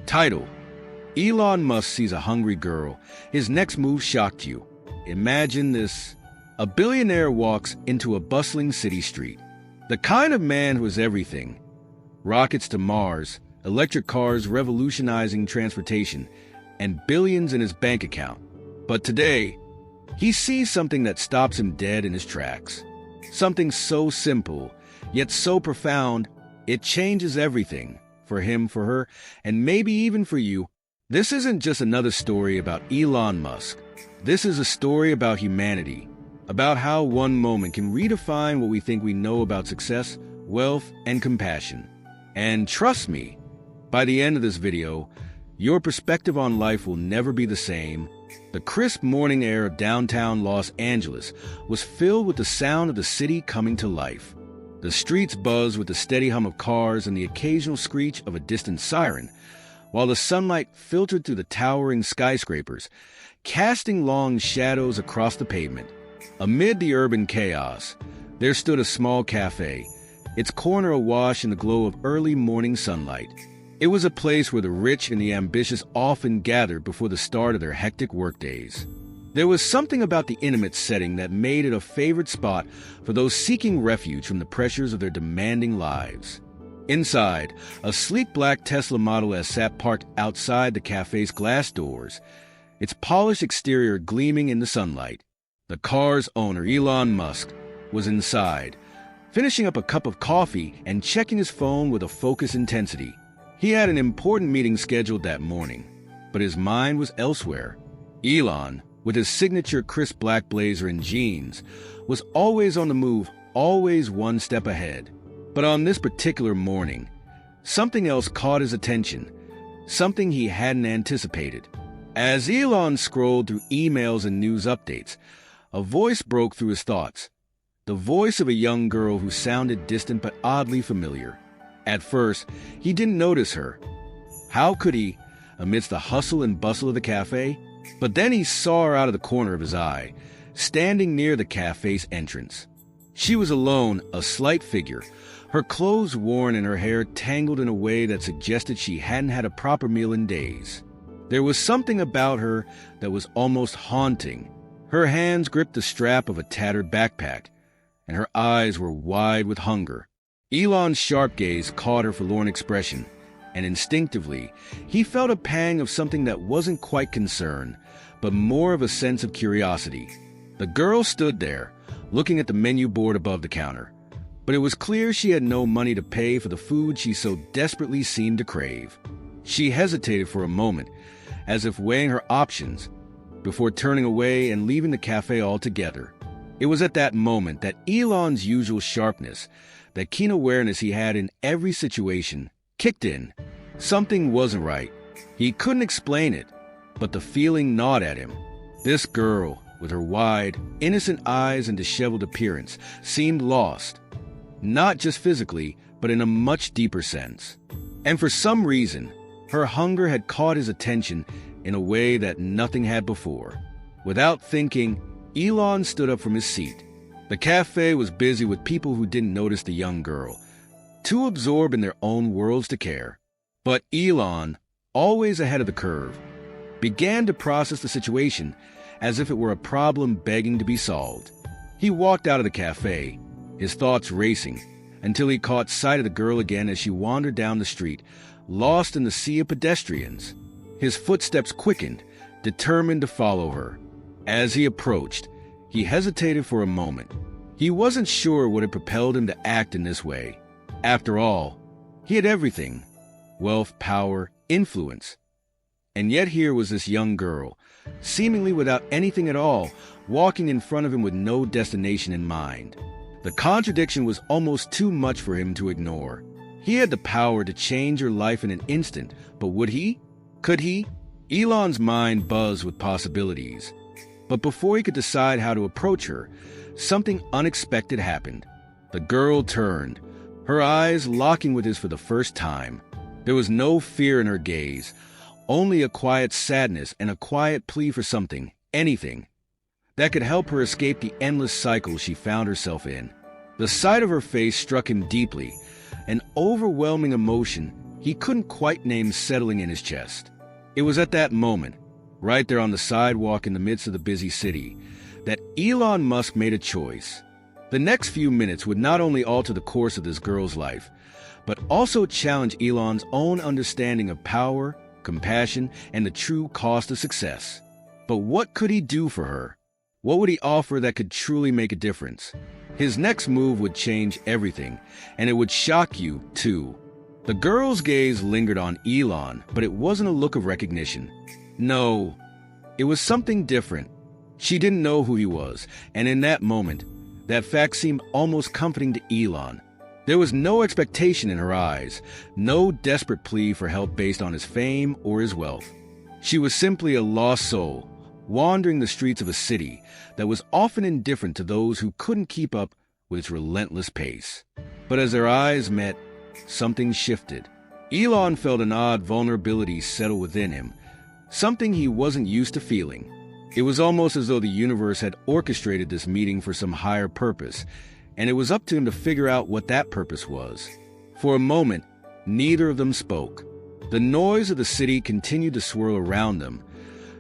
Title: Elon Musk sees a hungry girl. His next move shocked you. Imagine this. A billionaire walks into a bustling city street. The kind of man who is everything. Rockets to Mars, electric cars revolutionizing transportation, and billions in his bank account. But today, he sees something that stops him dead in his tracks. Something so simple, yet so profound, it changes everything. For him, for her, and maybe even for you. This isn't just another story about Elon Musk. This is a story about humanity, about how one moment can redefine what we think we know about success, wealth, and compassion. And trust me, by the end of this video, your perspective on life will never be the same. The crisp morning air of downtown Los Angeles was filled with the sound of the city coming to life. The streets buzzed with the steady hum of cars and the occasional screech of a distant siren, while the sunlight filtered through the towering skyscrapers, casting long shadows across the pavement. Amid the urban chaos, there stood a small cafe, its corner awash in the glow of early morning sunlight. It was a place where the rich and the ambitious often gathered before the start of their hectic workdays. There was something about the intimate setting that made it a favorite spot for those seeking refuge from the pressures of their demanding lives. Inside, a sleek black Tesla Model S sat parked outside the cafe's glass doors, its polished exterior gleaming in the sunlight. The car's owner, Elon Musk, was inside, finishing up a cup of coffee and checking his phone with a focused intensity. He had an important meeting scheduled that morning, but his mind was elsewhere. Elon, with his signature crisp black blazer and jeans, was always on the move, always one step ahead. But on this particular morning, something else caught his attention, something he hadn't anticipated. As Elon scrolled through emails and news updates, a voice broke through his thoughts, the voice of a young girl who sounded distant but oddly familiar. At first, he didn't notice her. How could he, amidst the hustle and bustle of the cafe? But then he saw her out of the corner of his eye, standing near the cafe's entrance. She was alone, a slight figure, her clothes worn and her hair tangled in a way that suggested she hadn't had a proper meal in days. There was something about her that was almost haunting. Her hands gripped the strap of a tattered backpack, and her eyes were wide with hunger. Elon's sharp gaze caught her forlorn expression, and instinctively, he felt a pang of something that wasn't quite concern, but more of a sense of curiosity. The girl stood there, looking at the menu board above the counter, but it was clear she had no money to pay for the food she so desperately seemed to crave. She hesitated for a moment, as if weighing her options, before turning away and leaving the cafe altogether. It was at that moment that Elon's usual sharpness, that keen awareness he had in every situation, kicked in. Something wasn't right. He couldn't explain it, but the feeling gnawed at him. This girl, with her wide, innocent eyes and disheveled appearance, seemed lost. Not just physically, but in a much deeper sense. And for some reason, her hunger had caught his attention in a way that nothing had before. Without thinking, Elon stood up from his seat. The cafe was busy with people who didn't notice the young girl, too absorbed in their own worlds to care. But Elon, always ahead of the curve, began to process the situation as if it were a problem begging to be solved. He walked out of the cafe, his thoughts racing, until he caught sight of the girl again as she wandered down the street, lost in the sea of pedestrians. His footsteps quickened, determined to follow her. As he approached, he hesitated for a moment. He wasn't sure what had propelled him to act in this way. After all, he had everything: wealth, power, influence. And yet here was this young girl, seemingly without anything at all, walking in front of him with no destination in mind. The contradiction was almost too much for him to ignore. He had the power to change her life in an instant, but would he? Could he? Elon's mind buzzed with possibilities. But before he could decide how to approach her, something unexpected happened. The girl turned, her eyes locking with his for the first time. There was no fear in her gaze, only a quiet sadness and a quiet plea for something, anything, that could help her escape the endless cycle she found herself in. The sight of her face struck him deeply, an overwhelming emotion he couldn't quite name settling in his chest. It was at that moment, right there on the sidewalk in the midst of the busy city, that Elon Musk made a choice. The next few minutes would not only alter the course of this girl's life, but also challenge Elon's own understanding of power, compassion, and the true cost of success. But what could he do for her? What would he offer that could truly make a difference? His next move would change everything, and it would shock you, too. The girl's gaze lingered on Elon, but it wasn't a look of recognition. No, it was something different. She didn't know who he was, and in that moment, that fact seemed almost comforting to Elon. There was no expectation in her eyes, no desperate plea for help based on his fame or his wealth. She was simply a lost soul, wandering the streets of a city that was often indifferent to those who couldn't keep up with its relentless pace. But as their eyes met, something shifted. Elon felt an odd vulnerability settle within him, something he wasn't used to feeling. It was almost as though the universe had orchestrated this meeting for some higher purpose, and it was up to him to figure out what that purpose was. For a moment, neither of them spoke. The noise of the city continued to swirl around them,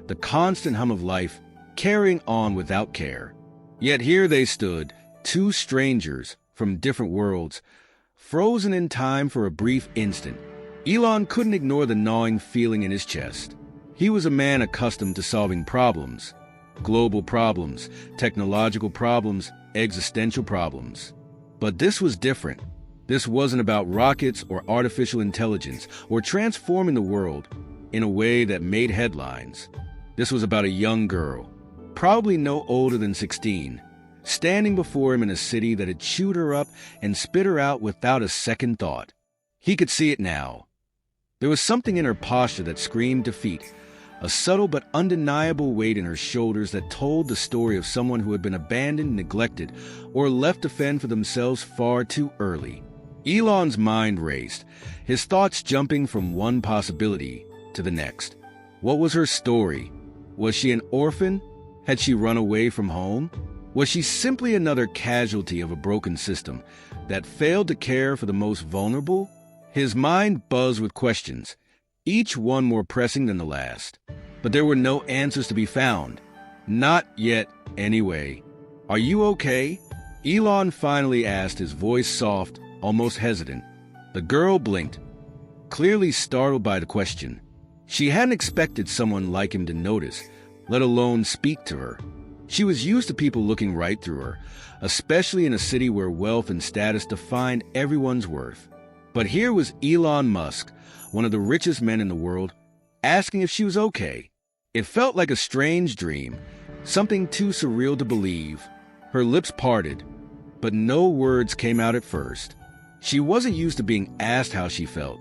the constant hum of life carrying on without care. Yet here they stood, two strangers from different worlds, frozen in time for a brief instant. Elon couldn't ignore the gnawing feeling in his chest. He was a man accustomed to solving problems. Global problems, technological problems, existential problems. But this was different. This wasn't about rockets or artificial intelligence or transforming the world in a way that made headlines. This was about a young girl, probably no older than 16, standing before him in a city that had chewed her up and spit her out without a second thought. He could see it now. There was something in her posture that screamed defeat, a subtle but undeniable weight in her shoulders that told the story of someone who had been abandoned, neglected, or left to fend for themselves far too early. Elon's mind raced, his thoughts jumping from one possibility to the next. What was her story? Was she an orphan? Had she run away from home? Was she simply another casualty of a broken system that failed to care for the most vulnerable? His mind buzzed with questions, each one more pressing than the last. But there were no answers to be found. Not yet, anyway. "Are you okay?" Elon finally asked, his voice soft, almost hesitant. The girl blinked, clearly startled by the question. She hadn't expected someone like him to notice, let alone speak to her. She was used to people looking right through her, especially in a city where wealth and status defined everyone's worth. But here was Elon Musk, one of the richest men in the world, asking if she was okay. It felt like a strange dream, something too surreal to believe. Her lips parted, but no words came out at first. She wasn't used to being asked how she felt.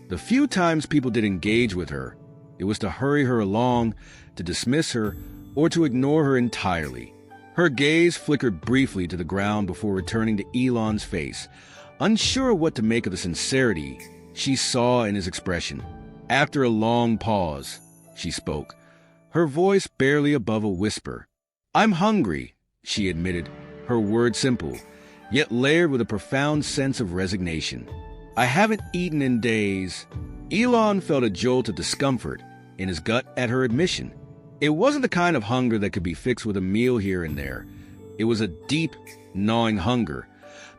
The few times people did engage with her, it was to hurry her along, to dismiss her, or to ignore her entirely. Her gaze flickered briefly to the ground before returning to Elon's face, unsure what to make of the sincerity she saw in his expression. After a long pause, she spoke, her voice barely above a whisper. "I'm hungry," she admitted, her words simple, yet layered with a profound sense of resignation. "I haven't eaten in days." Elon felt a jolt of discomfort in his gut at her admission. It wasn't the kind of hunger that could be fixed with a meal here and there. It was a deep, gnawing hunger,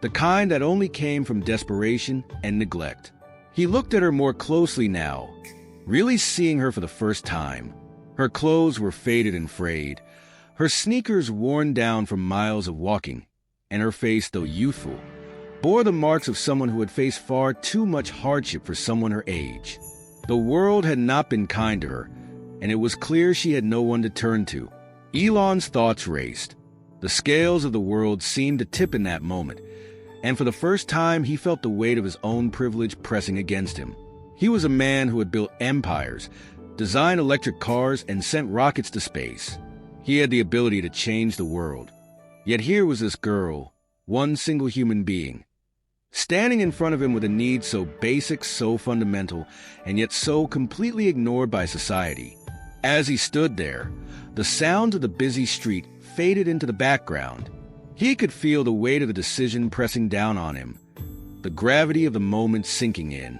the kind that only came from desperation and neglect. He looked at her more closely now, really seeing her for the first time. Her clothes were faded and frayed, her sneakers worn down from miles of walking, and her face, though youthful, bore the marks of someone who had faced far too much hardship for someone her age. The world had not been kind to her, and it was clear she had no one to turn to. Elon's thoughts raced. The scales of the world seemed to tip in that moment, and for the first time he felt the weight of his own privilege pressing against him. He was a man who had built empires, designed electric cars, and sent rockets to space. He had the ability to change the world. Yet here was this girl, one single human being, standing in front of him with a need so basic, so fundamental, and yet so completely ignored by society. As he stood there, the sounds of the busy street faded into the background. He could feel the weight of the decision pressing down on him, the gravity of the moment sinking in.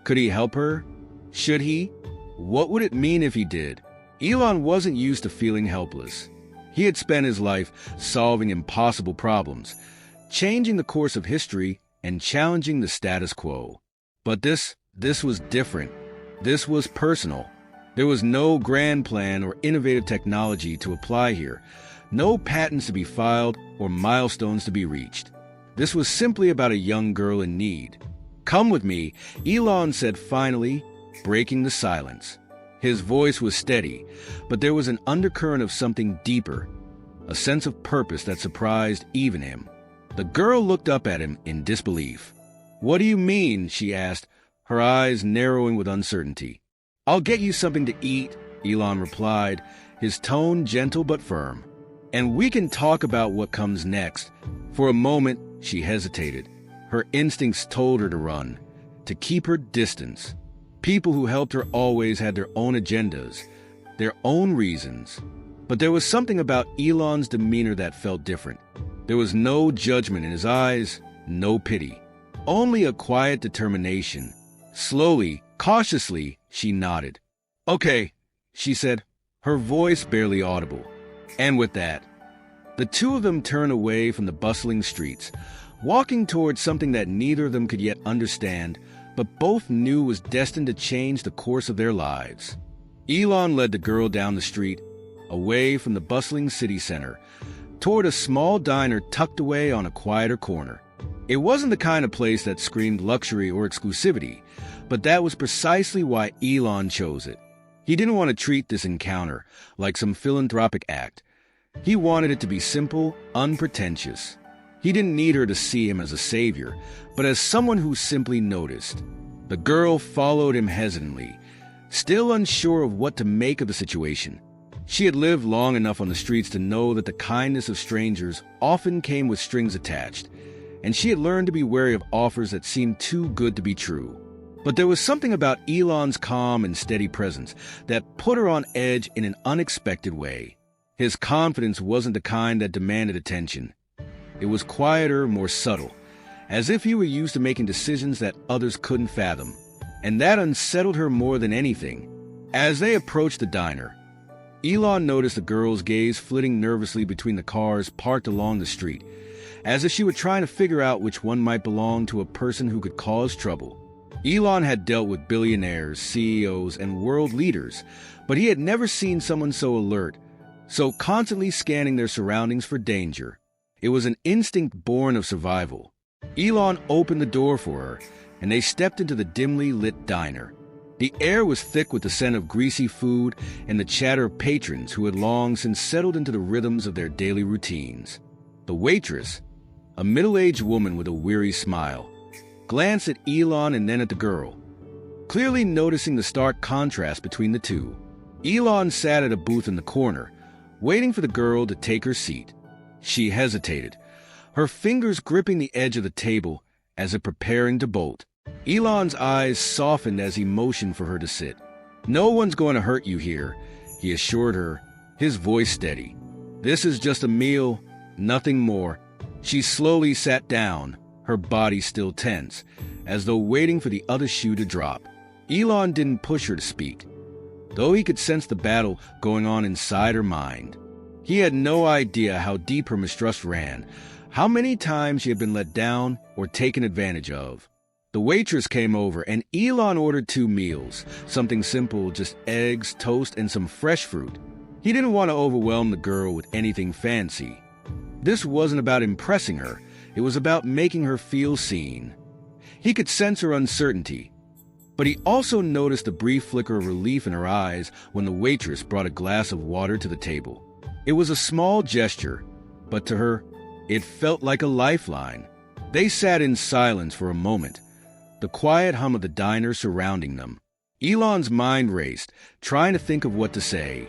Could he help her? Should he? What would it mean if he did? Elon wasn't used to feeling helpless. He had spent his life solving impossible problems, changing the course of history and challenging the status quo. But this was different. This was personal. There was no grand plan or innovative technology to apply here, no patents to be filed or milestones to be reached. This was simply about a young girl in need. "Come with me," Elon said finally, breaking the silence. His voice was steady, but there was an undercurrent of something deeper, a sense of purpose that surprised even him. The girl looked up at him in disbelief. "What do you mean?" she asked, her eyes narrowing with uncertainty. "I'll get you something to eat," Elon replied, his tone gentle but firm. "And we can talk about what comes next." For a moment, she hesitated. Her instincts told her to run, to keep her distance. People who helped her always had their own agendas, their own reasons. But there was something about Elon's demeanor that felt different. There was no judgment in his eyes, no pity. Only a quiet determination. Slowly, cautiously, she nodded. "Okay," she said, her voice barely audible. And with that, the two of them turned away from the bustling streets, walking towards something that neither of them could yet understand, but both knew was destined to change the course of their lives. Elon led the girl down the street, away from the bustling city center, toward a small diner tucked away on a quieter corner. It wasn't the kind of place that screamed luxury or exclusivity, but that was precisely why Elon chose it. He didn't want to treat this encounter like some philanthropic act. He wanted it to be simple, unpretentious. He didn't need her to see him as a savior, but as someone who simply noticed. The girl followed him hesitantly, still unsure of what to make of the situation. She had lived long enough on the streets to know that the kindness of strangers often came with strings attached, and she had learned to be wary of offers that seemed too good to be true. But there was something about Elon's calm and steady presence that put her on edge in an unexpected way. His confidence wasn't the kind that demanded attention. It was quieter, more subtle, as if he were used to making decisions that others couldn't fathom. And that unsettled her more than anything. As they approached the diner, Elon noticed the girl's gaze flitting nervously between the cars parked along the street, as if she were trying to figure out which one might belong to a person who could cause trouble. Elon had dealt with billionaires, CEOs, and world leaders, but he had never seen someone so alert, so constantly scanning their surroundings for danger. It was an instinct born of survival. Elon opened the door for her, and they stepped into the dimly lit diner. The air was thick with the scent of greasy food and the chatter of patrons who had long since settled into the rhythms of their daily routines. The waitress, a middle-aged woman with a weary smile, glanced at Elon and then at the girl, clearly noticing the stark contrast between the two. Elon sat at a booth in the corner, waiting for the girl to take her seat. She hesitated, her fingers gripping the edge of the table as if preparing to bolt. Elon's eyes softened as he motioned for her to sit. "No one's going to hurt you here," he assured her, his voice steady. "This is just a meal, nothing more." She slowly sat down, her body still tense, as though waiting for the other shoe to drop. Elon didn't push her to speak, though he could sense the battle going on inside her mind. He had no idea how deep her mistrust ran, how many times she had been let down or taken advantage of. The waitress came over, and Elon ordered 2 meals, something simple, just eggs, toast, and some fresh fruit. He didn't want to overwhelm the girl with anything fancy. This wasn't about impressing her, it was about making her feel seen. He could sense her uncertainty, but he also noticed the brief flicker of relief in her eyes when the waitress brought a glass of water to the table. It was a small gesture, but to her, it felt like a lifeline. They sat in silence for a moment, the quiet hum of the diner surrounding them. Elon's mind raced, trying to think of what to say.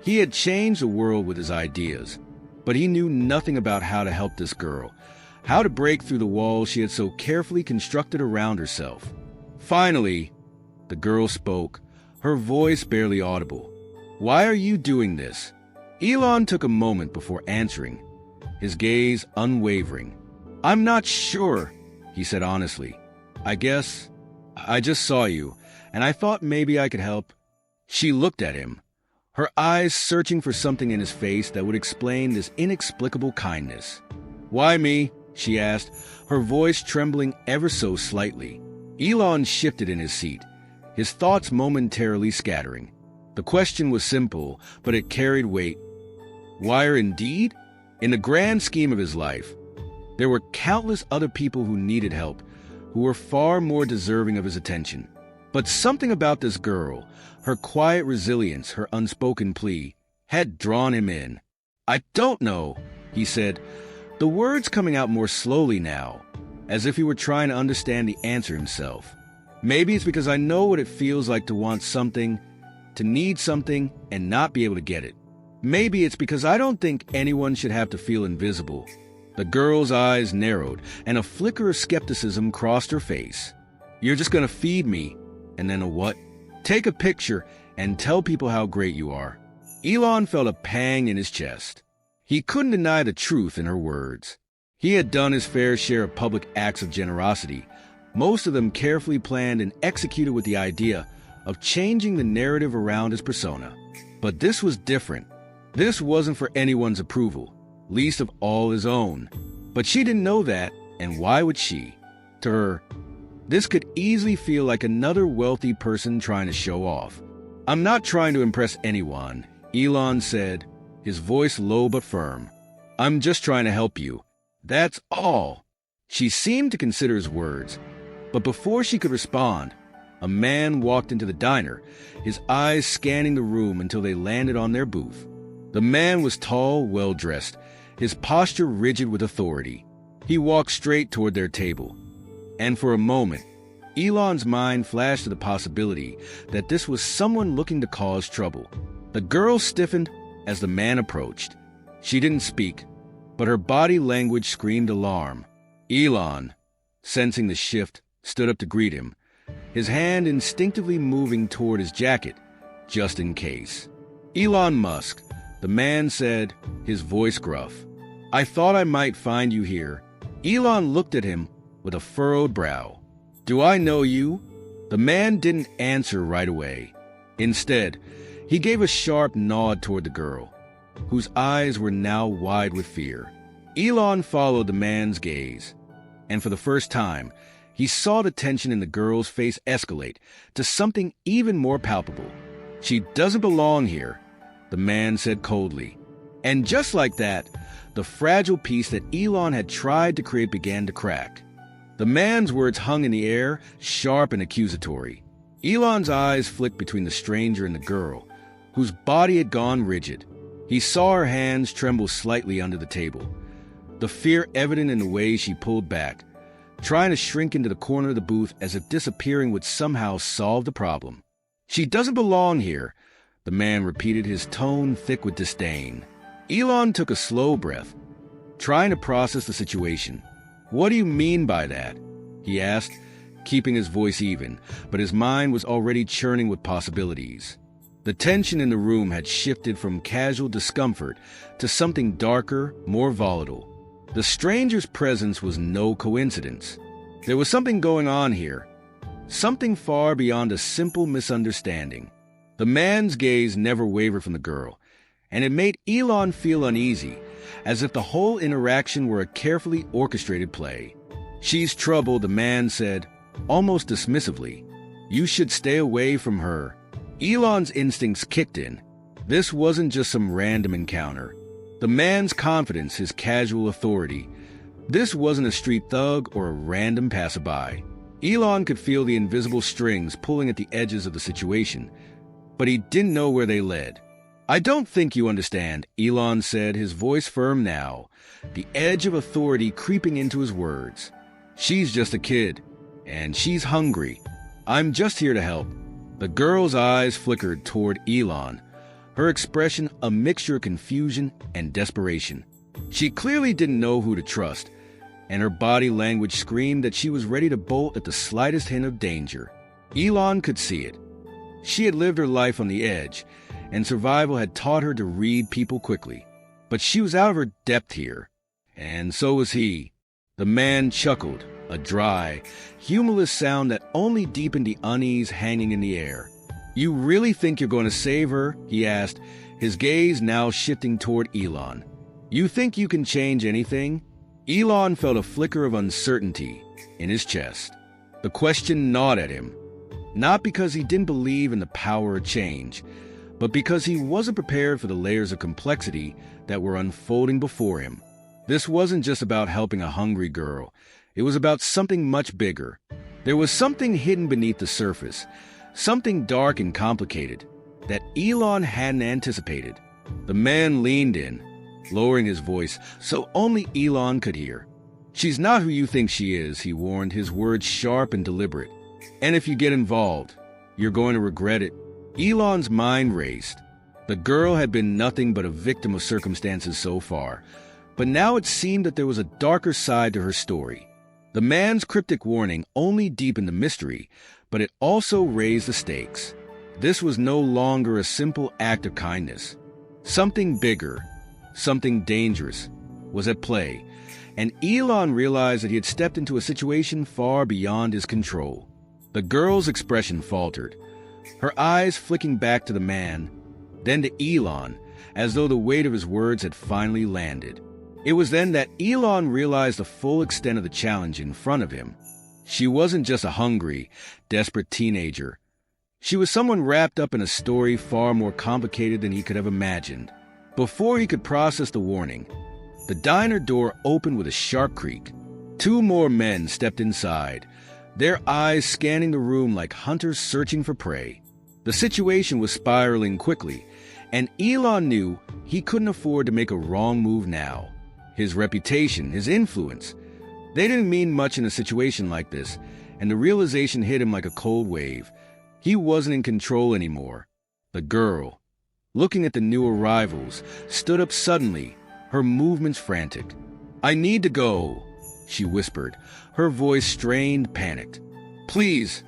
He had changed the world with his ideas, but he knew nothing about how to help this girl, how to break through the walls she had so carefully constructed around herself. Finally, the girl spoke, her voice barely audible. "Why are you doing this?" Elon took a moment before answering, his gaze unwavering. "I'm not sure," he said honestly. I guess I just saw you, and I thought maybe I could help." She looked at him, her eyes searching for something in his face that would explain this inexplicable kindness. "Why me?" she asked, her voice trembling ever so slightly. Elon shifted in his seat, his thoughts momentarily scattering. The question was simple, but it carried weight. Why her indeed? In the grand scheme of his life, there were countless other people who needed help, who were far more deserving of his attention. But something about this girl, her quiet resilience, her unspoken plea, had drawn him in. "I don't know," he said, the words coming out more slowly now, as if he were trying to understand the answer himself. "Maybe it's because I know what it feels like to want something, to need something, and not be able to get it. Maybe it's because I don't think anyone should have to feel invisible." The girl's eyes narrowed, and a flicker of skepticism crossed her face. "You're just gonna feed me, and then a what? Take a picture and tell people how great you are." Elon felt a pang in his chest. He couldn't deny the truth in her words. He had done his fair share of public acts of generosity, most of them carefully planned and executed with the idea of changing the narrative around his persona. But this was different. This wasn't for anyone's approval, least of all his own. But she didn't know that, and why would she? To her, this could easily feel like another wealthy person trying to show off. "I'm not trying to impress anyone," Elon said, his voice low but firm. "I'm just trying to help you. That's all." She seemed to consider his words, but before she could respond, a man walked into the diner, his eyes scanning the room until they landed on their booth. The man was tall, well-dressed, his posture rigid with authority. He walked straight toward their table. And for a moment, Elon's mind flashed to the possibility that this was someone looking to cause trouble. The girl stiffened as the man approached. She didn't speak, but her body language screamed alarm. Elon, sensing the shift, stood up to greet him, his hand instinctively moving toward his jacket, just in case. "Elon Musk," the man said, his voice gruff. "I thought I might find you here." Elon looked at him with a furrowed brow. "Do I know you?" The man didn't answer right away. Instead, he gave a sharp nod toward the girl, whose eyes were now wide with fear. Elon followed the man's gaze, and for the first time, he saw the tension in the girl's face escalate to something even more palpable. "She doesn't belong here," the man said coldly. And just like that, the fragile peace that Elon had tried to create began to crack. The man's words hung in the air, sharp and accusatory. Elon's eyes flicked between the stranger and the girl, whose body had gone rigid. He saw her hands tremble slightly under the table, the fear evident in the way she pulled back, trying to shrink into the corner of the booth as if disappearing would somehow solve the problem. "She doesn't belong here," the man repeated, his tone thick with disdain. Elon took a slow breath, trying to process the situation. "What do you mean by that?" he asked, keeping his voice even, but his mind was already churning with possibilities. The tension in the room had shifted from casual discomfort to something darker, more volatile. The stranger's presence was no coincidence. There was something going on here, something far beyond a simple misunderstanding. The man's gaze never wavered from the girl, and it made Elon feel uneasy, as if the whole interaction were a carefully orchestrated play. "She's trouble," the man said, almost dismissively. "You should stay away from her." Elon's instincts kicked in. This wasn't just some random encounter. The man's confidence, his casual authority. This wasn't a street thug or a random passerby. Elon could feel the invisible strings pulling at the edges of the situation, but he didn't know where they led. "I don't think you understand," Elon said, his voice firm now, the edge of authority creeping into his words. "She's just a kid, and she's hungry. I'm just here to help." The girl's eyes flickered toward Elon, her expression a mixture of confusion and desperation. She clearly didn't know who to trust, and her body language screamed that she was ready to bolt at the slightest hint of danger. Elon could see it. She had lived her life on the edge, and survival had taught her to read people quickly. But she was out of her depth here, and so was he. The man chuckled, a dry, humorless sound that only deepened the unease hanging in the air. "You really think you're going to save her?" he asked, his gaze now shifting toward Elon. "You think you can change anything?" Elon felt a flicker of uncertainty in his chest. The question gnawed at him, not because he didn't believe in the power of change, but because he wasn't prepared for the layers of complexity that were unfolding before him. This wasn't just about helping a hungry girl. It was about something much bigger. There was something hidden beneath the surface, something dark and complicated, that Elon hadn't anticipated. The man leaned in, lowering his voice so only Elon could hear. "She's not who you think she is," he warned, his words sharp and deliberate. "And if you get involved, you're going to regret it." Elon's mind raced. The girl had been nothing but a victim of circumstances so far, but now it seemed that there was a darker side to her story. The man's cryptic warning only deepened the mystery, but it also raised the stakes. This was no longer a simple act of kindness. Something bigger, something dangerous, was at play, and Elon realized that he had stepped into a situation far beyond his control. The girl's expression faltered, her eyes flicking back to the man, then to Elon, as though the weight of his words had finally landed. It was then that Elon realized the full extent of the challenge in front of him. She wasn't just a hungry, desperate teenager. She was someone wrapped up in a story far more complicated than he could have imagined. Before he could process the warning, the diner door opened with a sharp creak. 2 more men stepped inside, their eyes scanning the room like hunters searching for prey. The situation was spiraling quickly, and Elon knew he couldn't afford to make a wrong move now. His reputation, his influence, they didn't mean much in a situation like this, and the realization hit him like a cold wave. He wasn't in control anymore. The girl, looking at the new arrivals, stood up suddenly, her movements frantic. "I need to go," she whispered, her voice strained, panicked. "Please,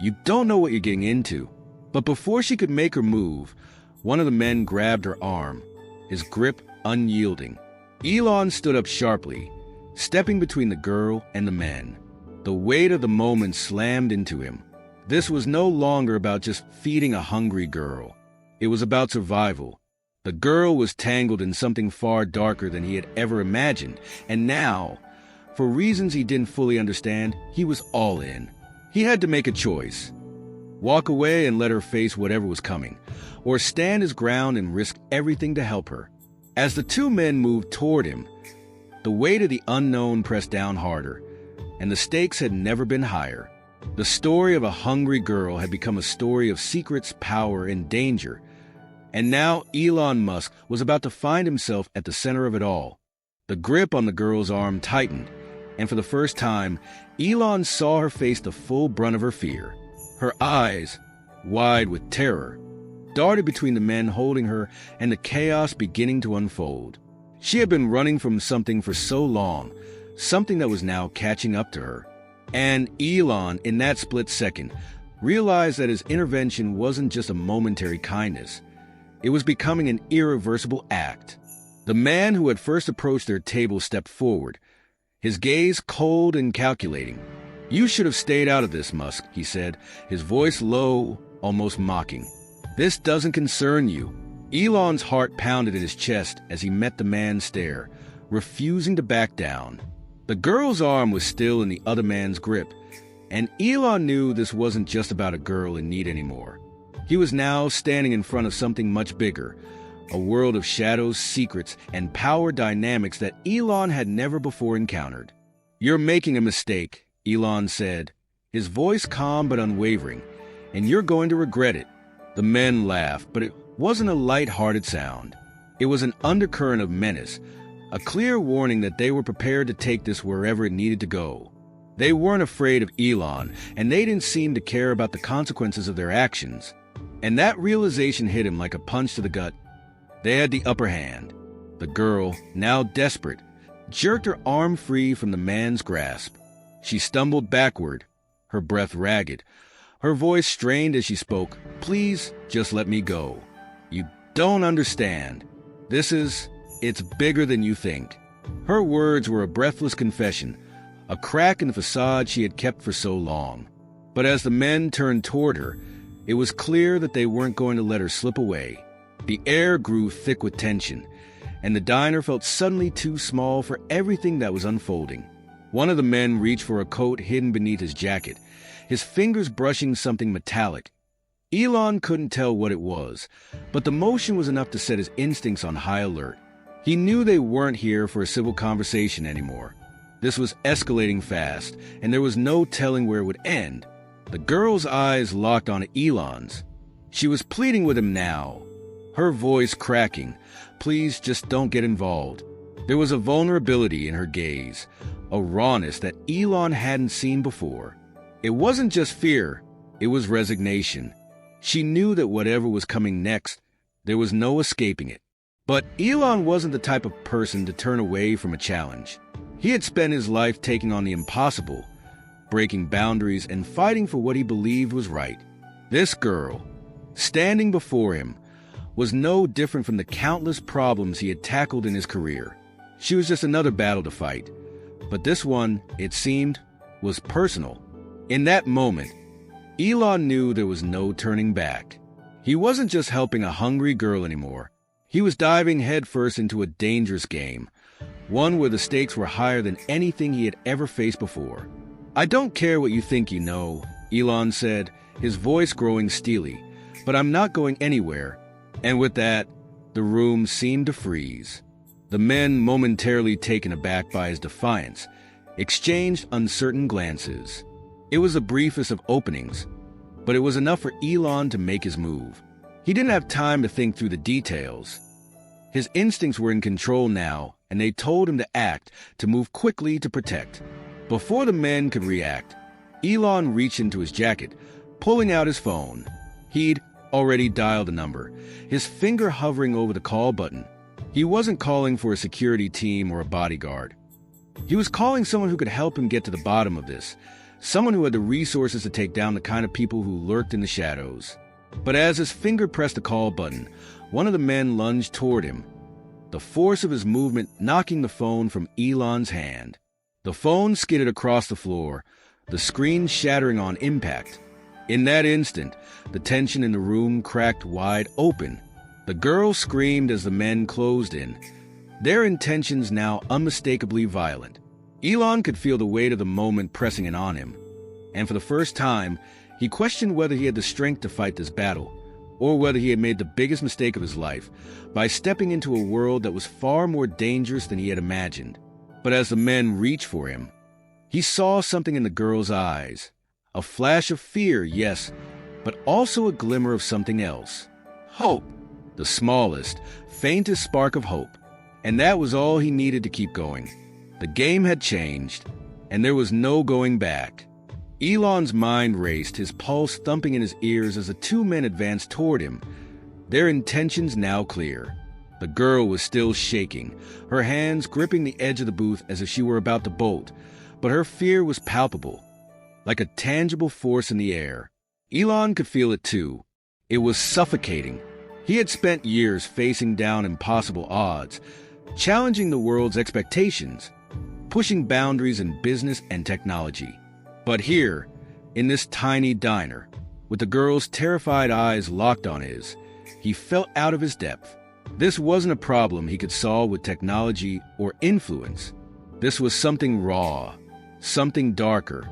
you don't know what you're getting into." But before she could make her move, one of the men grabbed her arm, his grip unyielding. Elon stood up sharply, stepping between the girl and the men. The weight of the moment slammed into him. This was no longer about just feeding a hungry girl. It was about survival. The girl was tangled in something far darker than he had ever imagined, and now, for reasons he didn't fully understand, he was all in. He had to make a choice. Walk away and let her face whatever was coming, or stand his ground and risk everything to help her. As the 2 men moved toward him, the weight of the unknown pressed down harder, and the stakes had never been higher. The story of a hungry girl had become a story of secrets, power, and danger, and now Elon Musk was about to find himself at the center of it all. The grip on the girl's arm tightened, and for the first time, Elon saw her face the full brunt of her fear. Her eyes, wide with terror, darted between the men holding her and the chaos beginning to unfold. She had been running from something for so long, something that was now catching up to her. And Elon, in that split second, realized that his intervention wasn't just a momentary kindness. It was becoming an irreversible act. The man who had first approached their table stepped forward, his gaze cold and calculating. "You should have stayed out of this, Musk," he said, his voice low, almost mocking. "This doesn't concern you." Elon's heart pounded in his chest as he met the man's stare, refusing to back down. The girl's arm was still in the other man's grip, and Elon knew this wasn't just about a girl in need anymore. He was now standing in front of something much bigger, a world of shadows, secrets, and power dynamics that Elon had never before encountered. "You're making a mistake," Elon said, his voice calm but unwavering, "and you're going to regret it." The men laughed, but it wasn't a light-hearted sound. It was an undercurrent of menace, a clear warning that they were prepared to take this wherever it needed to go. They weren't afraid of Elon, and they didn't seem to care about the consequences of their actions. And that realization hit him like a punch to the gut. They had the upper hand. The girl, now desperate, jerked her arm free from the man's grasp. She stumbled backward, her breath ragged, her voice strained as she spoke. "Please, just let me go. You don't understand. It's bigger than you think." Her words were a breathless confession, a crack in the facade she had kept for so long. But as the men turned toward her, it was clear that they weren't going to let her slip away. The air grew thick with tension, and the diner felt suddenly too small for everything that was unfolding. One of the men reached for a coat hidden beneath his jacket, his fingers brushing something metallic. Elon couldn't tell what it was, but the motion was enough to set his instincts on high alert. He knew they weren't here for a civil conversation anymore. This was escalating fast, and there was no telling where it would end. The girl's eyes locked on Elon's. She was pleading with him now, her voice cracking. Please just don't get involved. There was a vulnerability in her gaze, a rawness that Elon hadn't seen before. It wasn't just fear, it was resignation. She knew that whatever was coming next, there was no escaping it. But Elon wasn't the type of person to turn away from a challenge. He had spent his life taking on the impossible, breaking boundaries and fighting for what he believed was right. This girl, standing before him, was no different from the countless problems he had tackled in his career. She was just another battle to fight. But this one, it seemed, was personal. In that moment, Elon knew there was no turning back. He wasn't just helping a hungry girl anymore. He was diving headfirst into a dangerous game, one where the stakes were higher than anything he had ever faced before. I don't care what you think you know, Elon said, his voice growing steely, but I'm not going anywhere. And with that, the room seemed to freeze. The men, momentarily taken aback by his defiance, exchanged uncertain glances. It was the briefest of openings, but it was enough for Elon to make his move. He didn't have time to think through the details. His instincts were in control now, and they told him to act, to move quickly, to protect. Before the men could react, Elon reached into his jacket, pulling out his phone. He'd already dialed a number, his finger hovering over the call button. He wasn't calling for a security team or a bodyguard. He was calling someone who could help him get to the bottom of this, someone who had the resources to take down the kind of people who lurked in the shadows. But as his finger pressed the call button, one of the men lunged toward him, the force of his movement knocking the phone from Elon's hand. The phone skidded across the floor, the screen shattering on impact. In that instant, the tension in the room cracked wide open. The girl screamed as the men closed in, their intentions now unmistakably violent. Elon could feel the weight of the moment pressing in on him, and for the first time, he questioned whether he had the strength to fight this battle, or whether he had made the biggest mistake of his life by stepping into a world that was far more dangerous than he had imagined. But as the men reached for him, he saw something in the girl's eyes. A flash of fear, yes, but also a glimmer of something else. Hope. The smallest, faintest spark of hope. And that was all he needed to keep going. The game had changed, and there was no going back. Elon's mind raced, his pulse thumping in his ears as the two men advanced toward him, their intentions now clear. The girl was still shaking, her hands gripping the edge of the booth as if she were about to bolt, but her fear was palpable, like a tangible force in the air. Elon could feel it too. It was suffocating. He had spent years facing down impossible odds, challenging the world's expectations, pushing boundaries in business and technology. But here, in this tiny diner, with the girl's terrified eyes locked on his, he felt out of his depth. This wasn't a problem he could solve with technology or influence. This was something raw, something darker,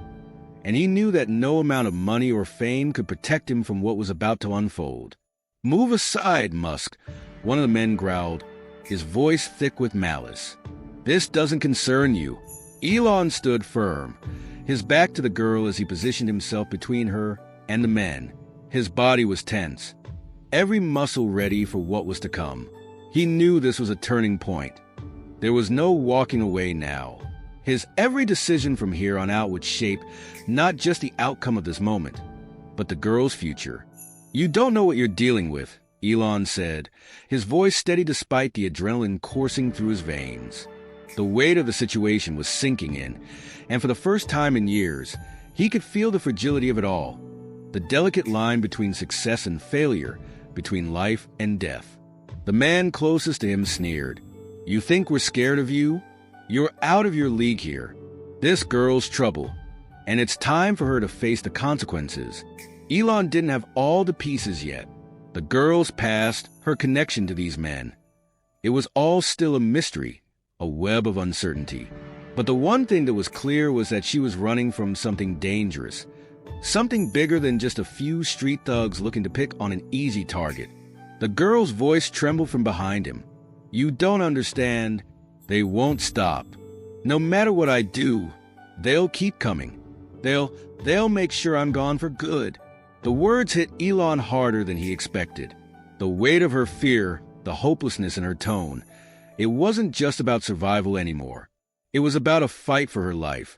and he knew that no amount of money or fame could protect him from what was about to unfold. "Move aside, Musk," one of the men growled, his voice thick with malice. "This doesn't concern you." Elon stood firm, his back to the girl as he positioned himself between her and the men. His body was tense, every muscle ready for what was to come. He knew this was a turning point. There was no walking away now. His every decision from here on out would shape not just the outcome of this moment, but the girl's future. "You don't know what you're dealing with," Elon said, his voice steady despite the adrenaline coursing through his veins. The weight of the situation was sinking in, and for the first time in years, he could feel the fragility of it all, the delicate line between success and failure, between life and death. The man closest to him sneered. "You think we're scared of you? You're out of your league here. This girl's trouble, and it's time for her to face the consequences. Elon didn't have all the pieces yet. The girl's past, her connection to these men. It was all still a mystery, a web of uncertainty. But the one thing that was clear was that she was running from something dangerous, something bigger than just a few street thugs looking to pick on an easy target. The girl's voice trembled from behind him. "You don't understand. They won't stop. No matter what I do, they'll keep coming. They'll make sure I'm gone for good." The words hit Elon harder than he expected. The weight of her fear, the hopelessness in her tone. It wasn't just about survival anymore. It was about a fight for her life.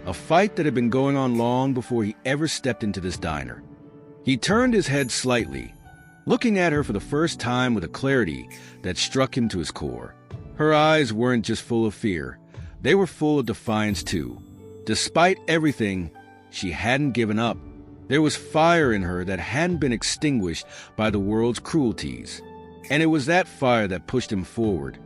A fight that had been going on long before he ever stepped into this diner. He turned his head slightly, looking at her for the first time with a clarity that struck him to his core. Her eyes weren't just full of fear. They were full of defiance too. Despite everything, she hadn't given up. There was fire in her that hadn't been extinguished by the world's cruelties. And it was that fire that pushed him forward,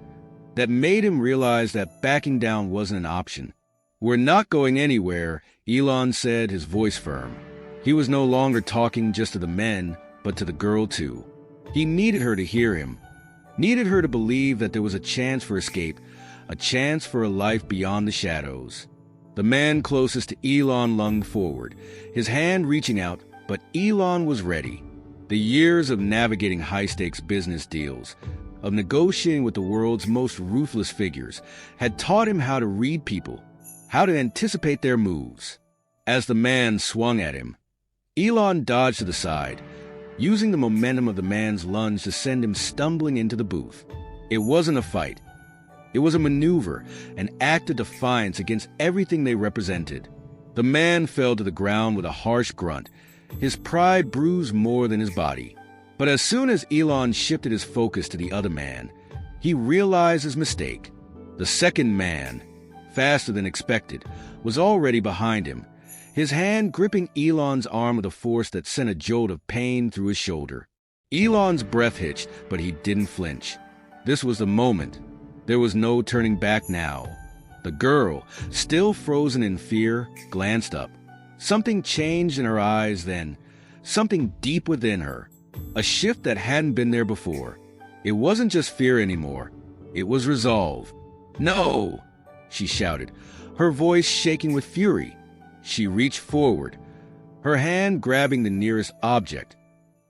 that made him realize that backing down wasn't an option. "We're not going anywhere," Elon said, his voice firm. He was no longer talking just to the men, but to the girl too. He needed her to hear him, needed her to believe that there was a chance for escape, a chance for a life beyond the shadows. The man closest to Elon lunged forward, his hand reaching out, but Elon was ready. The years of navigating high-stakes business deals, of negotiating with the world's most ruthless figures, had taught him how to read people, how to anticipate their moves. As the man swung at him, Elon dodged to the side, using the momentum of the man's lunge to send him stumbling into the booth. It wasn't a fight. It was a maneuver, an act of defiance against everything they represented. The man fell to the ground with a harsh grunt, his pride bruised more than his body. But as soon as Elon shifted his focus to the other man, he realized his mistake. The second man, faster than expected, was already behind him, his hand gripping Elon's arm with a force that sent a jolt of pain through his shoulder. Elon's breath hitched, but he didn't flinch. This was the moment. There was no turning back now. The girl, still frozen in fear, glanced up. Something changed in her eyes then, something deep within her, a shift that hadn't been there before. It wasn't just fear anymore. It was resolve. "No!" she shouted, her voice shaking with fury. She reached forward, her hand grabbing the nearest object,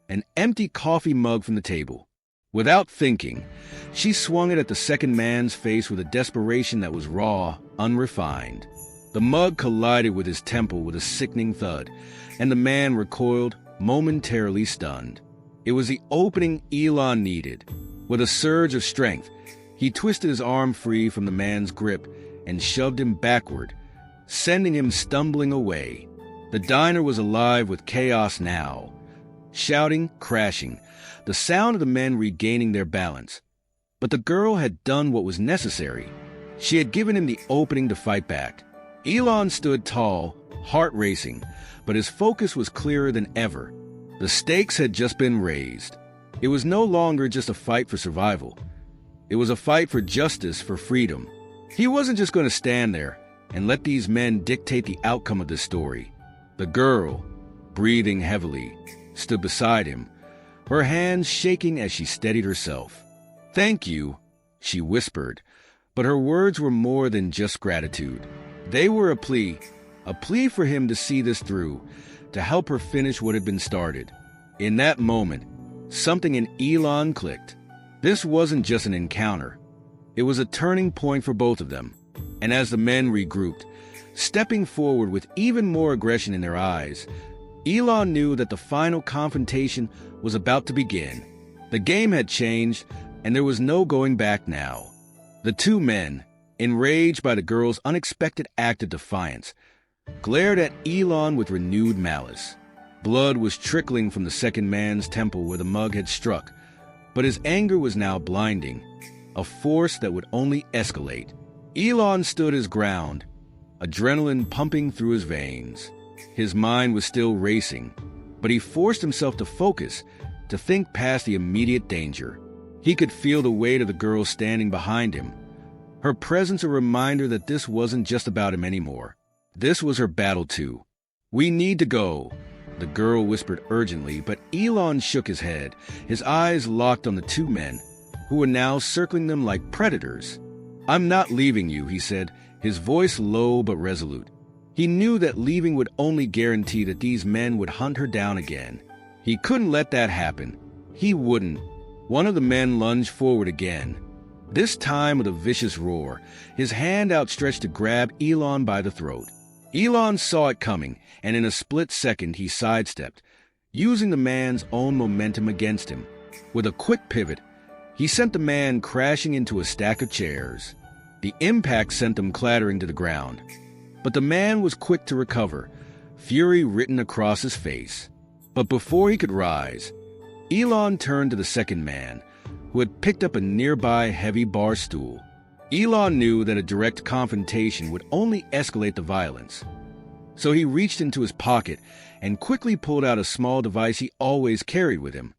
an empty coffee mug from the table. Without thinking, she swung it at the second man's face with a desperation that was raw, unrefined. The mug collided with his temple with a sickening thud, and the man recoiled, momentarily stunned. It was the opening Elon needed. With a surge of strength, he twisted his arm free from the man's grip and shoved him backward, sending him stumbling away. The diner was alive with chaos now. Shouting, crashing, the sound of the men regaining their balance. But the girl had done what was necessary. She had given him the opening to fight back. Elon stood tall, heart racing, but his focus was clearer than ever. The stakes had just been raised. It was no longer just a fight for survival. It was a fight for justice, for freedom. He wasn't just going to stand there and let these men dictate the outcome of this story. The girl, breathing heavily, stood beside him, her hands shaking as she steadied herself. "Thank you," she whispered, but her words were more than just gratitude. They were a plea for him to see this through, to help her finish what had been started. In that moment, something in Elon clicked. This wasn't just an encounter. It was a turning point for both of them. And as the men regrouped, stepping forward with even more aggression in their eyes, Elon knew that the final confrontation was about to begin. The game had changed, and there was no going back now. The two men, enraged by the girl's unexpected act of defiance, glared at Elon with renewed malice. Blood was trickling from the second man's temple where the mug had struck, but his anger was now blinding, a force that would only escalate. Elon stood his ground, adrenaline pumping through his veins. His mind was still racing, but he forced himself to focus, to think past the immediate danger. He could feel the weight of the girl standing behind him, Her presence a reminder that this wasn't just about him anymore. This was her battle too. "We need to go," the girl whispered urgently, but Elon shook his head, his eyes locked on the two men, who were now circling them like predators. "I'm not leaving you," he said, his voice low but resolute. He knew that leaving would only guarantee that these men would hunt her down again. He couldn't let that happen. He wouldn't. One of the men lunged forward again, this time with a vicious roar, his hand outstretched to grab Elon by the throat. Elon saw it coming, and in a split second he sidestepped, using the man's own momentum against him. With a quick pivot, he sent the man crashing into a stack of chairs. The impact sent them clattering to the ground. But the man was quick to recover, fury written across his face. But before he could rise, Elon turned to the second man, who had picked up a nearby heavy bar stool. Elon knew that a direct confrontation would only escalate the violence. So he reached into his pocket and quickly pulled out a small device he always carried with him,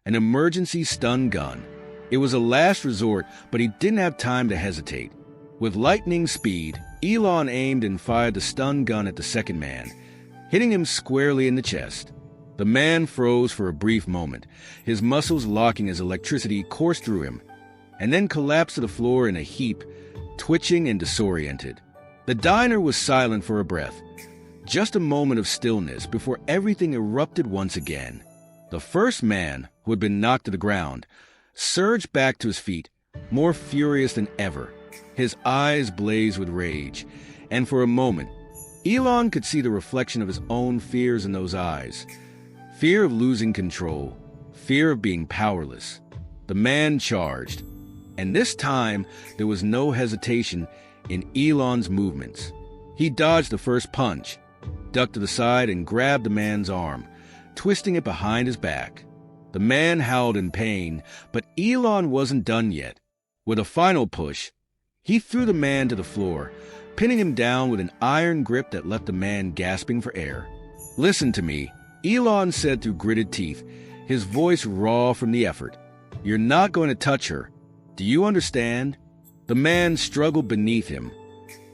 an emergency stun gun. It was a last resort, but he didn't have time to hesitate. With lightning speed, Elon aimed and fired the stun gun at the second man, hitting him squarely in the chest. The man froze for a brief moment, his muscles locking as electricity coursed through him, and then collapsed to the floor in a heap, twitching and disoriented. The diner was silent for a breath, just a moment of stillness before everything erupted once again. The first man, who had been knocked to the ground, surged back to his feet, more furious than ever. His eyes blazed with rage, and for a moment, Elon could see the reflection of his own fears in those eyes. Fear of losing control, fear of being powerless. The man charged, and this time there was no hesitation in Elon's movements. He dodged the first punch, ducked to the side, and grabbed the man's arm, twisting it behind his back. The man howled in pain, but Elon wasn't done yet. With a final push, he threw the man to the floor, pinning him down with an iron grip that left the man gasping for air. "Listen to me," Elon said through gritted teeth, his voice raw from the effort. "You're not going to touch her. Do you understand?" The man struggled beneath him,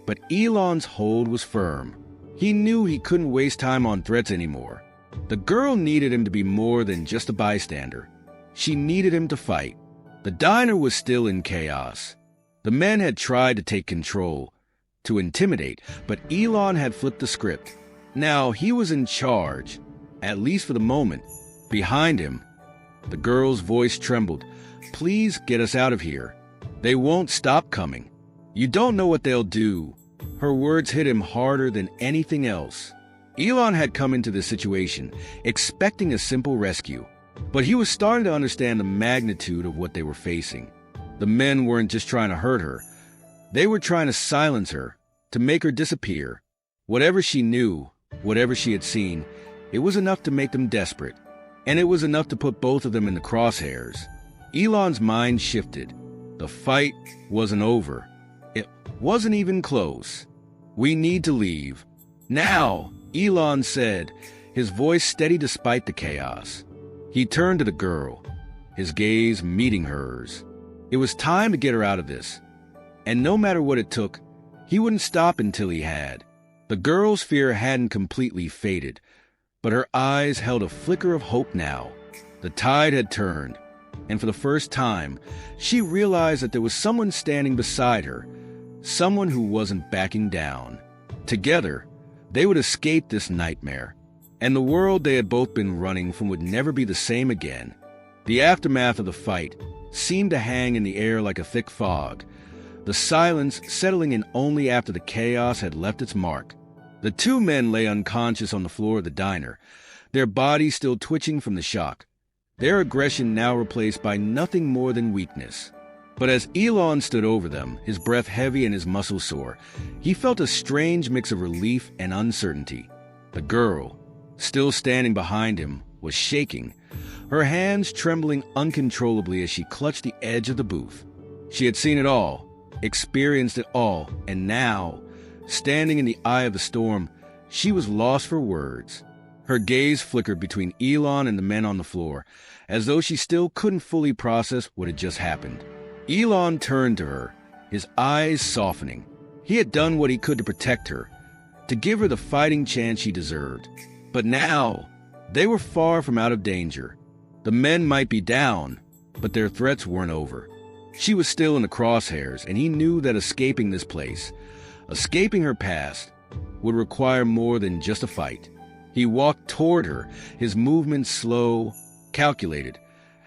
but Elon's hold was firm. He knew he couldn't waste time on threats anymore. The girl needed him to be more than just a bystander. She needed him to fight. The diner was still in chaos. The men had tried to take control, to intimidate, but Elon had flipped the script. Now he was in charge, at least for the moment. Behind him, the girl's voice trembled. "Please get us out of here. They won't stop coming. You don't know what they'll do." Her words hit him harder than anything else. Elon had come into this situation expecting a simple rescue, but he was starting to understand the magnitude of what they were facing. The men weren't just trying to hurt her. They were trying to silence her, to make her disappear. Whatever she knew, whatever she had seen, it was enough to make them desperate. And it was enough to put both of them in the crosshairs. Elon's mind shifted. The fight wasn't over. It wasn't even close. "We need to leave. Now," Elon said, his voice steady despite the chaos. He turned to the girl, his gaze meeting hers. It was time to get her out of this. And no matter what it took, he wouldn't stop until he had. The girl's fear hadn't completely faded, but her eyes held a flicker of hope now. The tide had turned, and for the first time, she realized that there was someone standing beside her, someone who wasn't backing down. Together, they would escape this nightmare, and the world they had both been running from would never be the same again. The aftermath of the fight seemed to hang in the air like a thick fog, the silence settling in only after the chaos had left its mark. The two men lay unconscious on the floor of the diner, their bodies still twitching from the shock, their aggression now replaced by nothing more than weakness. But as Elon stood over them, his breath heavy and his muscles sore, he felt a strange mix of relief and uncertainty. The girl, still standing behind him, was shaking, her hands trembling uncontrollably as she clutched the edge of the booth. She had seen it all, experienced it all, and now, standing in the eye of the storm, she was lost for words. Her gaze flickered between Elon and the men on the floor, as though she still couldn't fully process what had just happened. Elon turned to her, his eyes softening. He had done what he could to protect her, to give her the fighting chance she deserved. But now, they were far from out of danger. The men might be down, but their threats weren't over. She was still in the crosshairs, and he knew that escaping this place, escaping her past, would require more than just a fight. He walked toward her, his movements slow, calculated,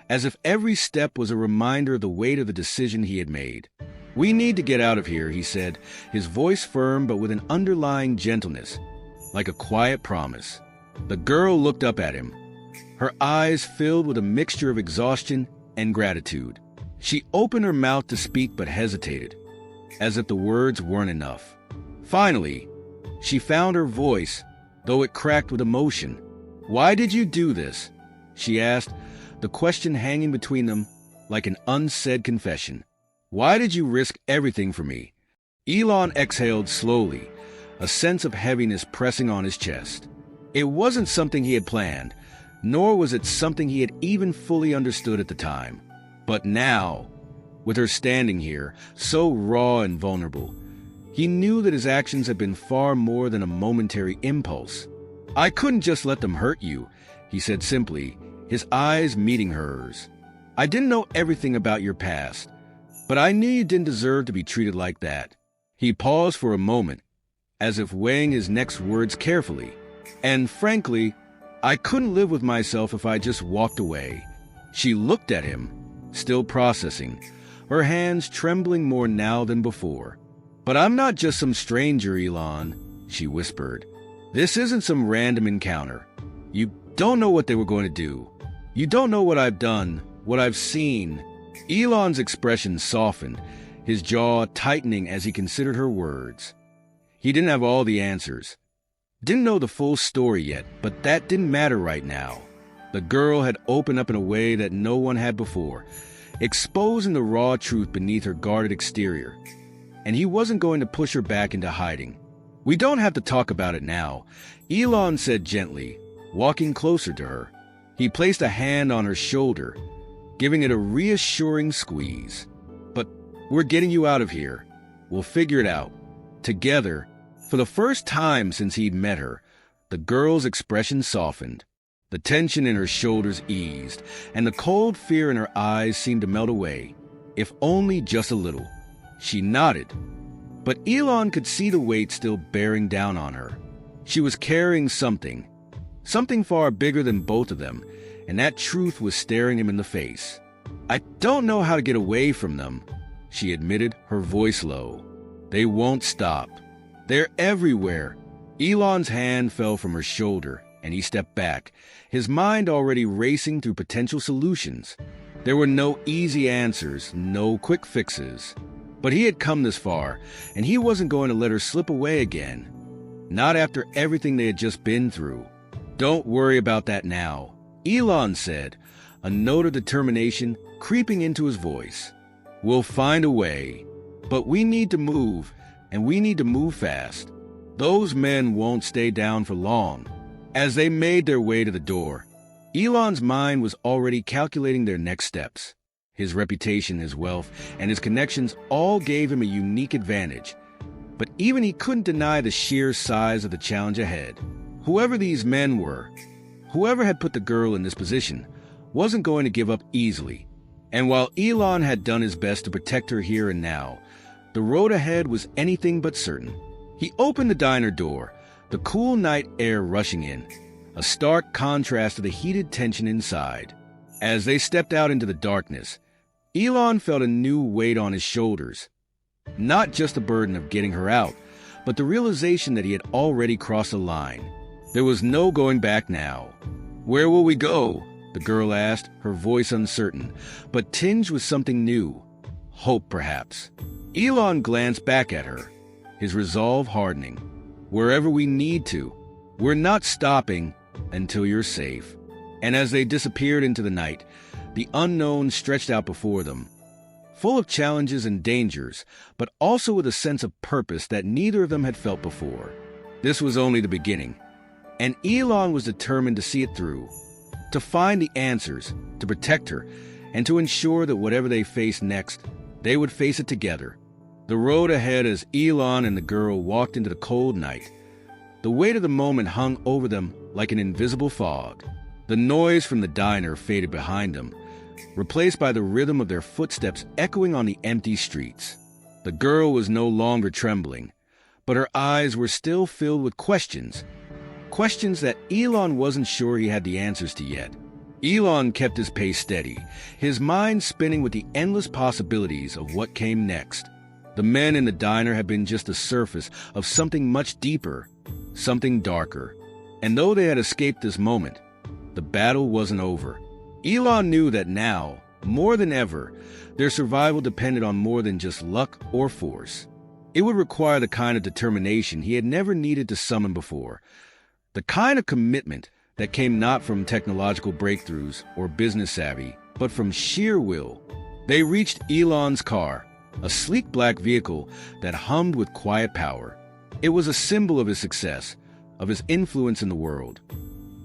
as if every step was a reminder of the weight of the decision he had made. "We need to get out of here," he said, his voice firm but with an underlying gentleness, like a quiet promise. The girl looked up at him, her eyes filled with a mixture of exhaustion and gratitude. She opened her mouth to speak but hesitated, as if the words weren't enough. Finally, she found her voice, though it cracked with emotion. "Why did you do this?" she asked, the question hanging between them like an unsaid confession. "Why did you risk everything for me?" Elon exhaled slowly, a sense of heaviness pressing on his chest. It wasn't something he had planned, nor was it something he had even fully understood at the time. But now, with her standing here, so raw and vulnerable, he knew that his actions had been far more than a momentary impulse. "I couldn't just let them hurt you," he said simply, his eyes meeting hers. "I didn't know everything about your past, but I knew you didn't deserve to be treated like that." He paused for a moment, as if weighing his next words carefully. "And frankly, I couldn't live with myself if I just walked away." She looked at him, still processing, her hands trembling more now than before. "But I'm not just some stranger, Elon," she whispered. "This isn't some random encounter. You don't know what they were going to do. You don't know what I've done, what I've seen." Elon's expression softened, his jaw tightening as he considered her words. He didn't have all the answers, didn't know the full story yet, but that didn't matter right now. The girl had opened up in a way that no one had before, exposing the raw truth beneath her guarded exterior. And he wasn't going to push her back into hiding. "We don't have to talk about it now," Elon said gently, walking closer to her. He placed a hand on her shoulder, giving it a reassuring squeeze. "But we're getting you out of here. We'll figure it out. Together." For the first time since he'd met her, the girl's expression softened. The tension in her shoulders eased, and the cold fear in her eyes seemed to melt away, if only just a little. She nodded, but Elon could see the weight still bearing down on her. She was carrying something far bigger than both of them, and that truth was staring him in the face. "I don't know how to get away from them," she admitted, her voice low. "They won't stop. They're everywhere." Elon's hand fell from her shoulder, and he stepped back, his mind already racing through potential solutions. There were no easy answers, no quick fixes. But he had come this far, and he wasn't going to let her slip away again. Not after everything they had just been through. "Don't worry about that now," Elon said, a note of determination creeping into his voice. "We'll find a way. But we need to move, and we need to move fast. Those men won't stay down for long." As they made their way to the door, Elon's mind was already calculating their next steps. His reputation, his wealth, and his connections all gave him a unique advantage. But even he couldn't deny the sheer size of the challenge ahead. Whoever these men were, whoever had put the girl in this position, wasn't going to give up easily. And while Elon had done his best to protect her here and now, the road ahead was anything but certain. He opened the diner door, the cool night air rushing in, a stark contrast to the heated tension inside. As they stepped out into the darkness, Elon felt a new weight on his shoulders. Not just the burden of getting her out, but the realization that he had already crossed a line. There was no going back now. "Where will we go?" the girl asked, her voice uncertain, but tinged with something new. Hope, perhaps. Elon glanced back at her, his resolve hardening. "Wherever we need to. We're not stopping until you're safe." And as they disappeared into the night, the unknown stretched out before them, full of challenges and dangers, but also with a sense of purpose that neither of them had felt before. This was only the beginning, and Elon was determined to see it through, to find the answers, to protect her, and to ensure that whatever they faced next, they would face it together. The road ahead as Elon and the girl walked into the cold night. The weight of the moment hung over them like an invisible fog. The noise from the diner faded behind them, replaced by the rhythm of their footsteps echoing on the empty streets. The girl was no longer trembling, but her eyes were still filled with questions. Questions that Elon wasn't sure he had the answers to yet. Elon kept his pace steady, his mind spinning with the endless possibilities of what came next. The men in the diner had been just the surface of something much deeper, something darker. And though they had escaped this moment, the battle wasn't over. Elon knew that now, more than ever, their survival depended on more than just luck or force. It would require the kind of determination he had never needed to summon before, the kind of commitment that came not from technological breakthroughs or business savvy, but from sheer will. They reached Elon's car, a sleek black vehicle that hummed with quiet power. It was a symbol of his success, of his influence in the world.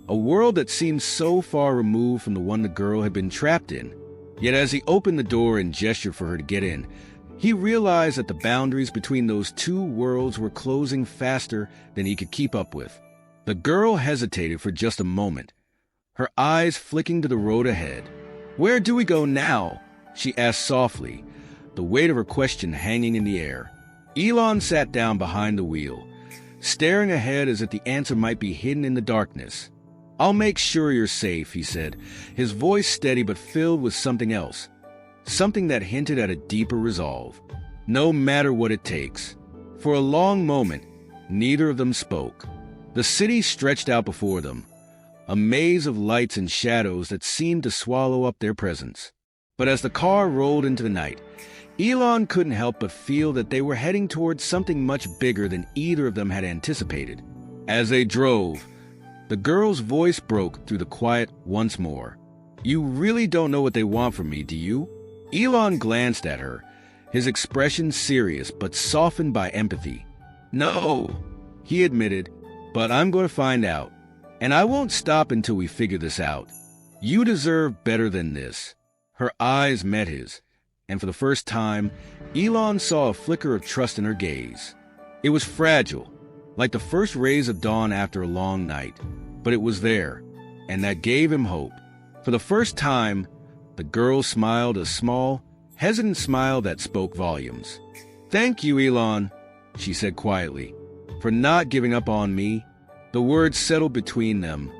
A world that seemed so far removed from the one the girl had been trapped in. Yet as he opened the door and gestured for her to get in, he realized that the boundaries between those two worlds were closing faster than he could keep up with. The girl hesitated for just a moment, her eyes flicking to the road ahead. "Where do we go now?" she asked softly, the weight of her question hanging in the air. Elon sat down behind the wheel, staring ahead as if the answer might be hidden in the darkness. "I'll make sure you're safe," he said, his voice steady but filled with something else, something that hinted at a deeper resolve. No matter what it takes. For a long moment, neither of them spoke. The city stretched out before them, a maze of lights and shadows that seemed to swallow up their presence. But as the car rolled into the night, Elon couldn't help but feel that they were heading towards something much bigger than either of them had anticipated. As they drove, the girl's voice broke through the quiet once more. "You really don't know what they want from me, do you?" Elon glanced at her, his expression serious but softened by empathy. "No," he admitted, "but I'm going to find out. And I won't stop until we figure this out. You deserve better than this." Her eyes met his, and for the first time, Elon saw a flicker of trust in her gaze. It was fragile, like the first rays of dawn after a long night, but it was there, and that gave him hope. For the first time, the girl smiled, a small, hesitant smile that spoke volumes. "Thank you, Elon," she said quietly, "for not giving up on me." The words settled between them,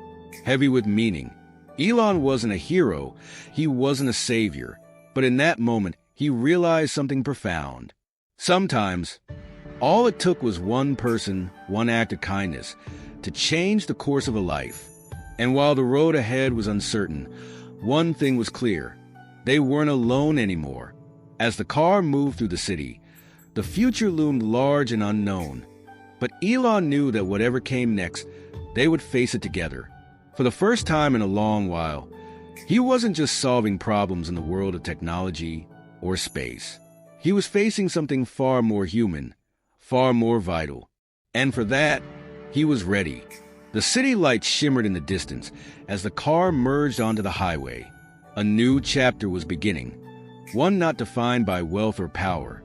heavy with meaning. Elon wasn't a hero, he wasn't a savior, but in that moment, he realized something profound. Sometimes, all it took was one person, one act of kindness, to change the course of a life. And while the road ahead was uncertain, one thing was clear. They weren't alone anymore. As the car moved through the city, the future loomed large and unknown. But Elon knew that whatever came next, they would face it together. For the first time in a long while, he wasn't just solving problems in the world of technology or space. He was facing something far more human, far more vital. And for that, he was ready. The city lights shimmered in the distance as the car merged onto the highway. A new chapter was beginning, one not defined by wealth or power,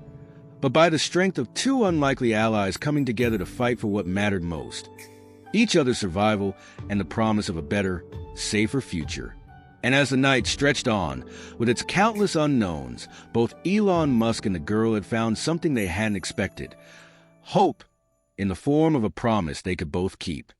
but by the strength of two unlikely allies coming together to fight for what mattered most: each other's survival and the promise of a better, safer future. And as the night stretched on, with its countless unknowns, both Elon Musk and the girl had found something they hadn't expected: hope, in the form of a promise they could both keep.